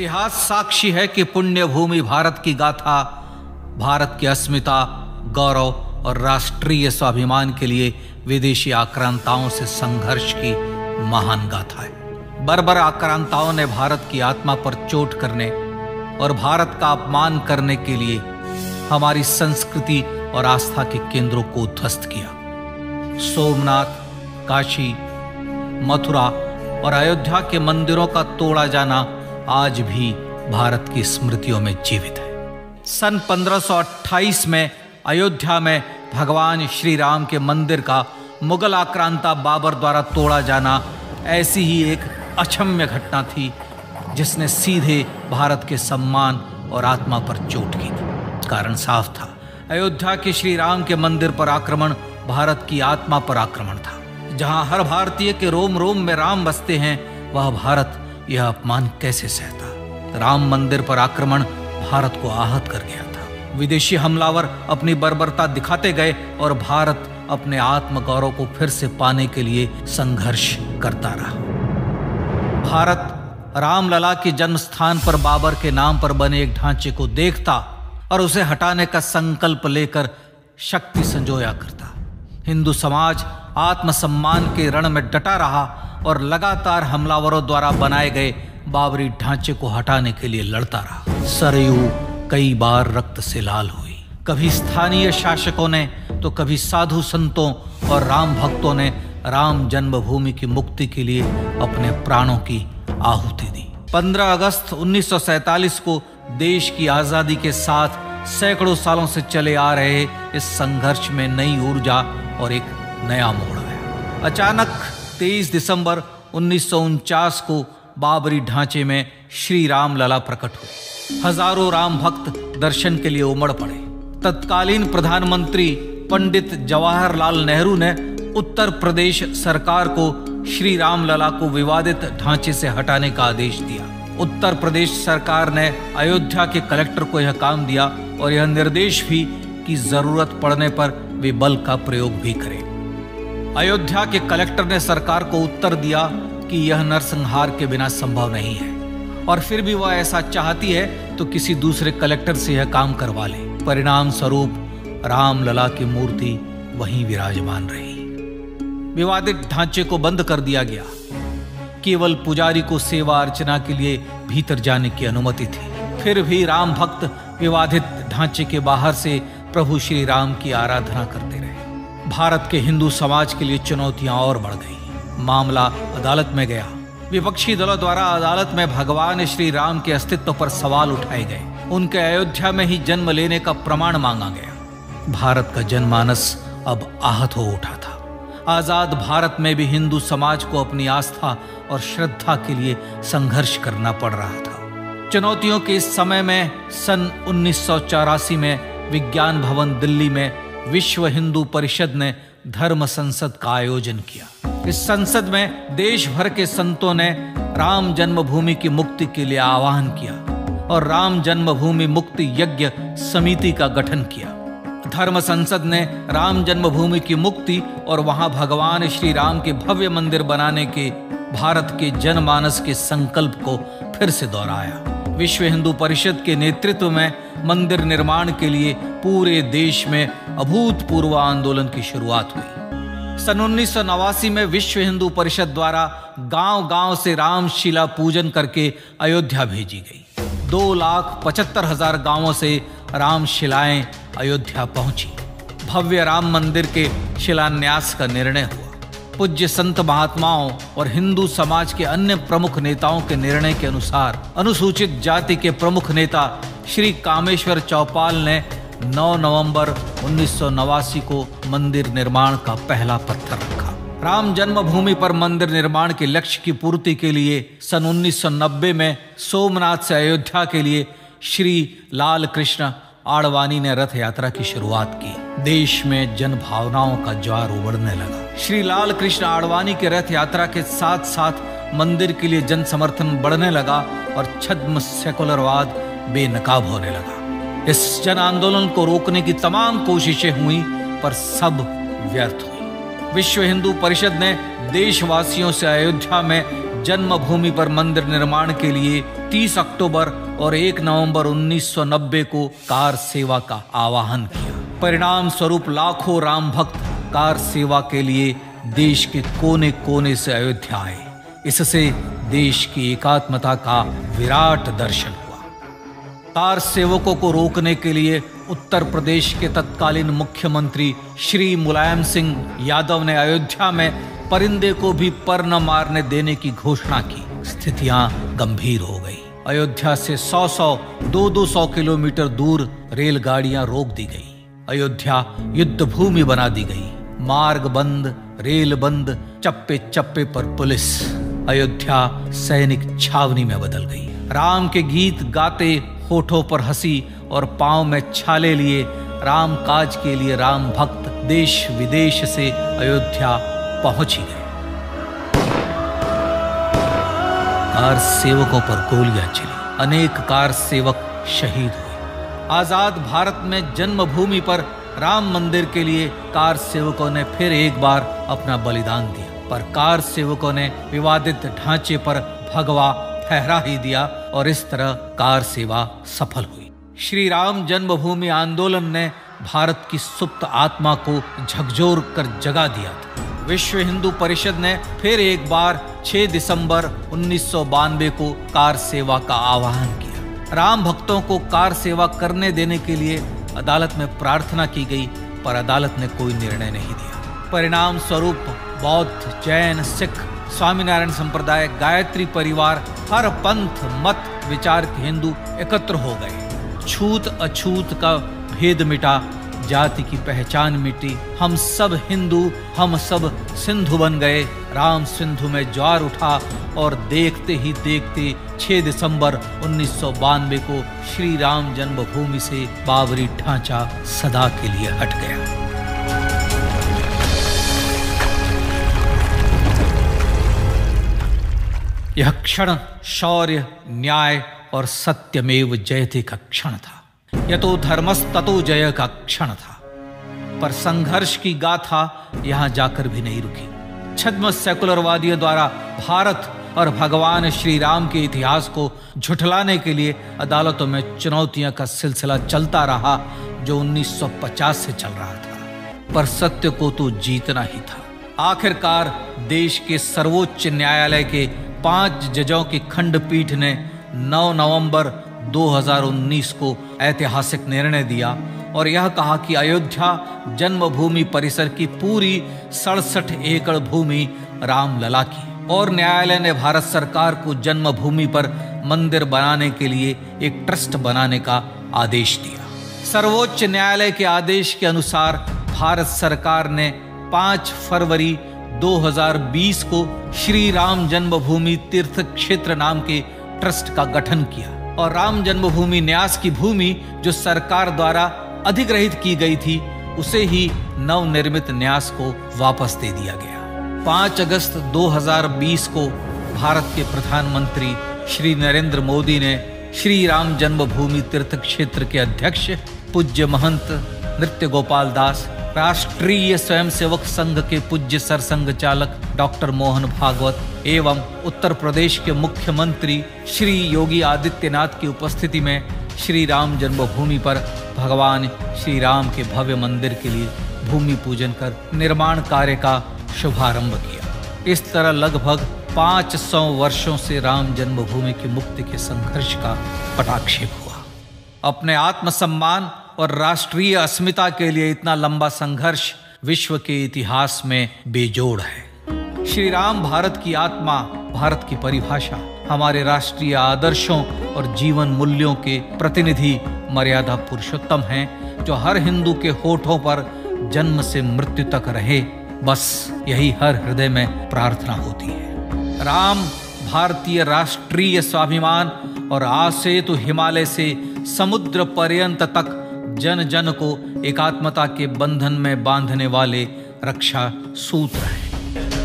इतिहास साक्षी है कि पुण्य भूमि भारत की गाथा भारत की अस्मिता, गौरव और राष्ट्रीय स्वाभिमान के लिए विदेशी आक्रांताओं से संघर्ष की महान गाथा है। बर्बर आक्रांताओं ने भारत की आत्मा पर चोट करने और भारत का अपमान करने के लिए हमारी संस्कृति और आस्था के केंद्रों को उद्ध्वस्त किया। सोमनाथ, काशी, मथुरा और अयोध्या के मंदिरों का तोड़ा जाना आज भी भारत की स्मृतियों में जीवित है। सन 1528 में अयोध्या में भगवान श्री राम के मंदिर का मुगल आक्रांता बाबर द्वारा तोड़ा जाना ऐसी ही एक अक्षम्य घटना थी जिसने सीधे भारत के सम्मान और आत्मा पर चोट की थी। कारण साफ था, अयोध्या के श्री राम के मंदिर पर आक्रमण भारत की आत्मा पर आक्रमण था। जहां हर भारतीय के रोम रोम में राम बसते हैं, वह भारत यह अपमान कैसे सहता। राम मंदिर पर आक्रमण भारत को आहत कर गया था। विदेशी हमलावर अपनी बर्बरता दिखाते गए और भारत अपने आत्मगौरव को फिर से पाने के लिए संघर्ष करता रहा। भारत रामलला के जन्म स्थान पर बाबर के नाम पर बने एक ढांचे को देखता और उसे हटाने का संकल्प लेकर शक्ति संजोया करता। हिंदू समाज आत्मसम्मान के रण में डटा रहा और लगातार हमलावरों द्वारा बनाए गए बाबरी ढांचे को हटाने के लिए लड़ता रहा। सरयू कई बार रक्त से लाल हुई। कभी स्थानीय शासकों ने तो कभी साधु संतों और राम भक्तों ने राम जन्मभूमि की मुक्ति के लिए अपने प्राणों की आहुति दी। 15 अगस्त 1947 को देश की आजादी के साथ सैकड़ों सालों से चले आ रहे इस संघर्ष में नई ऊर्जा और एक नया मोड़ आया। अचानक 23 दिसंबर 1949 को बाबरी ढांचे में श्री राम लला प्रकट हुए। हजारों राम भक्त दर्शन के लिए उमड़ पड़े। तत्कालीन प्रधानमंत्री पंडित जवाहरलाल नेहरू ने उत्तर प्रदेश सरकार को श्री राम लला को विवादित ढांचे से हटाने का आदेश दिया। उत्तर प्रदेश सरकार ने अयोध्या के कलेक्टर को यह काम दिया और यह निर्देश भी कि जरूरत पड़ने पर वे बल का प्रयोग भी करें। अयोध्या के कलेक्टर ने सरकार को उत्तर दिया कि यह नरसंहार के बिना संभव नहीं है और फिर भी वह ऐसा चाहती है तो किसी दूसरे कलेक्टर से यह काम करवा ले। परिणाम स्वरूप रामलला की मूर्ति वहीं विराजमान रही। विवादित ढांचे को बंद कर दिया गया। केवल पुजारी को सेवा अर्चना के लिए भीतर जाने की अनुमति थी। फिर भी राम भक्त विवादित ढांचे के बाहर से प्रभु श्री राम की आराधना करते रहे। भारत के हिंदू समाज के लिए चुनौतियां और बढ़ गई। मामला अदालत में गया। विपक्षी दलों द्वारा अदालत में भगवान श्री राम के अस्तित्व पर सवाल उठाए गए। उनके अयोध्या में ही जन्म लेने का प्रमाण मांगा गया। भारत का जनमानस अब आहत हो उठा था। आजाद भारत में भी हिंदू समाज को अपनी आस्था और श्रद्धा के लिए संघर्ष करना पड़ रहा था। चुनौतियों के इस समय में सन 1984 में विज्ञान भवन दिल्ली में विश्व हिंदू परिषद ने धर्म संसद का आयोजन किया। इस संसद में देश भर के संतों ने राम जन्मभूमि की मुक्ति के लिए आह्वान किया और राम जन्मभूमि मुक्ति यज्ञ समिति का गठन किया। धर्म संसद ने राम जन्मभूमि की मुक्ति और वहां भगवान श्री राम के भव्य मंदिर बनाने के भारत के जनमानस के संकल्प को फिर से दोहराया। विश्व हिंदू परिषद के नेतृत्व में मंदिर निर्माण के लिए पूरे देश में अभूतपूर्व आंदोलन की शुरुआत हुई। सन 1989 में विश्व हिंदू परिषद द्वारा गांव-गांव से रामशिला पूजन करके अयोध्या भेजी गई। 2,75,000 गांवों से रामशिलाएं अयोध्या पहुंची। भव्य राम मंदिर के शिलान्यास का निर्णय हुआ। पूज्य संत महात्माओं और हिंदू समाज के अन्य प्रमुख नेताओं के निर्णय के अनुसार अनुसूचित जाति के प्रमुख नेता श्री कामेश्वर चौपाल ने 9 नवंबर 1989 को मंदिर निर्माण का पहला पत्थर रखा। राम जन्मभूमि पर मंदिर निर्माण के लक्ष्य की पूर्ति के लिए सन 1990 में सोमनाथ से अयोध्या के लिए श्री लाल कृष्ण आडवाणी ने रथ यात्रा की शुरुआत की। देश में जन भावनाओं का ज्वार उमड़ने लगा। श्री लाल कृष्ण आडवाणी के रथ यात्रा के साथ साथ मंदिर के लिए जन समर्थन बढ़ने लगा और छद्म सेकुलरवाद बेनकाब होने लगा। इस जन आंदोलन को रोकने की तमाम कोशिशें हुई पर सब व्यर्थ हुई। विश्व हिंदू परिषद ने देशवासियों से अयोध्या में जन्मभूमि पर मंदिर निर्माण के लिए 30 अक्टूबर और 1 नवंबर 1990 को कार सेवा का आह्वान किया। परिणाम स्वरूप लाखों राम भक्त कार सेवा के लिए देश के कोने कोने से अयोध्या आए। इससे देश की एकात्मता का विराट दर्शन हुआ। कार सेवकों को रोकने के लिए उत्तर प्रदेश के तत्कालीन मुख्यमंत्री श्री मुलायम सिंह यादव ने अयोध्या में परिंदे को भी पर न मारने देने की घोषणा की। स्थितियां गंभीर हो गई। अयोध्या से 200 किलोमीटर दूर रेलगाड़ियां रोक दी गई। अयोध्या युद्ध भूमि बना दी गई। मार्ग बंद, रेल बंद, चप्पे चप्पे पर पुलिस। अयोध्या सैनिक छावनी में बदल गई। राम के गीत गाते, होठों पर हंसी और पांव में छाले लिए राम काज के लिए राम भक्त देश विदेश से अयोध्या पहुंच ही गए। कार सेवकों पर गोलियां चली। अनेक कार सेवक शहीद हुए। आजाद भारत में जन्मभूमि पर राम मंदिर के लिए कार सेवकों ने फिर एक बार अपना बलिदान दिया, पर कार सेवकों ने विवादित ढांचे पर भगवा ठहरा ही दिया और इस तरह कार सेवा सफल हुई। श्री राम जन्मभूमि आंदोलन ने भारत की सुप्त आत्मा को झकझोर कर जगा दिया था। विश्व हिंदू परिषद ने फिर एक बार 6 दिसंबर 1992 को कार सेवा का आह्वान किया। राम भक्तों को कार सेवा करने देने के लिए अदालत में प्रार्थना की गई, पर अदालत ने कोई निर्णय नहीं दिया। परिणाम स्वरूप बौद्ध, जैन, सिख, स्वामीनारायण संप्रदाय, गायत्री परिवार, हर पंथ मत विचार के हिंदू एकत्र हो गए। छूत अछूत का भेद मिटा, जाति की पहचान मिटी। हम सब हिंदू, हम सब सिंधु बन गए। राम सिंधु में ज्वार उठा और देखते ही देखते 6 दिसंबर 1992 को श्री राम जन्मभूमि से बाबरी ढांचा सदा के लिए हट गया। यह क्षण शौर्य, न्याय और सत्यमेव जयते का क्षण था। यह तो धर्मस्ततो जय का क्षण था। पर संघर्ष की गाथा यहां जाकर भी नहीं रुकी। छद्म सेकुलरवादियों द्वारा भारत और भगवान श्री राम के इतिहास को झुठलाने के लिए अदालतों में चुनौतियों का सिलसिला चलता रहा, जो 1950 से चल रहा था। पर सत्य को तो जीतना ही था। आखिरकार देश के सर्वोच्च न्यायालय के 5 जजों की खंडपीठ ने 9 नवंबर 2019 को ऐतिहासिक निर्णय दिया और यह कहा कि अयोध्या जन्मभूमि परिसर की पूरी 67 एकड़ भूमि रामलला की। और न्यायालय ने भारत सरकार को जन्मभूमि पर मंदिर बनाने के लिए एक ट्रस्ट बनाने का आदेश दिया। सर्वोच्च न्यायालय के आदेश के अनुसार भारत सरकार ने 5 फरवरी 2020 को श्री राम जन्मभूमि तीर्थ क्षेत्र नाम के ट्रस्ट का गठन किया और राम जन्मभूमि न्यास की भूमि जो सरकार द्वारा अधिग्रहित की गई थी, उसे ही नवनिर्मित न्यास को वापस दे दिया गया। 5 अगस्त 2020 को भारत के प्रधानमंत्री श्री नरेंद्र मोदी ने श्री राम जन्मभूमि तीर्थ क्षेत्र के अध्यक्ष पूज्य महंत नृत्य गोपाल दास, राष्ट्रीय स्वयंसेवक संघ के पूज्य सरसंघ चालक डॉक्टर मोहन भागवत एवं उत्तर प्रदेश के मुख्यमंत्री श्री योगी आदित्यनाथ की उपस्थिति में श्री राम जन्मभूमि पर भगवान श्री राम के भव्य मंदिर के लिए भूमि पूजन कर निर्माण कार्य का शुभारंभ किया। इस तरह लगभग 500 वर्षों से राम जन्मभूमि की मुक्ति के संघर्ष का पटाक्षेप हुआ। अपने आत्मसम्मान और राष्ट्रीय अस्मिता के लिए इतना लंबा संघर्ष विश्व के इतिहास में बेजोड़ है। श्री राम भारत की आत्मा, भारत की परिभाषा, हमारे राष्ट्रीय आदर्शों और जीवन मूल्यों के प्रतिनिधि मर्यादा पुरुषोत्तम हैं, जो हर हिंदू के होठों पर जन्म से मृत्यु तक रहे। बस यही हर हृदय में प्रार्थना होती है। राम भारतीय राष्ट्रीय स्वाभिमान और आसेतु हिमालय से समुद्र पर्यंत तक जन जन को एकात्मता के बंधन में बांधने वाले रक्षा सूत्र हैं।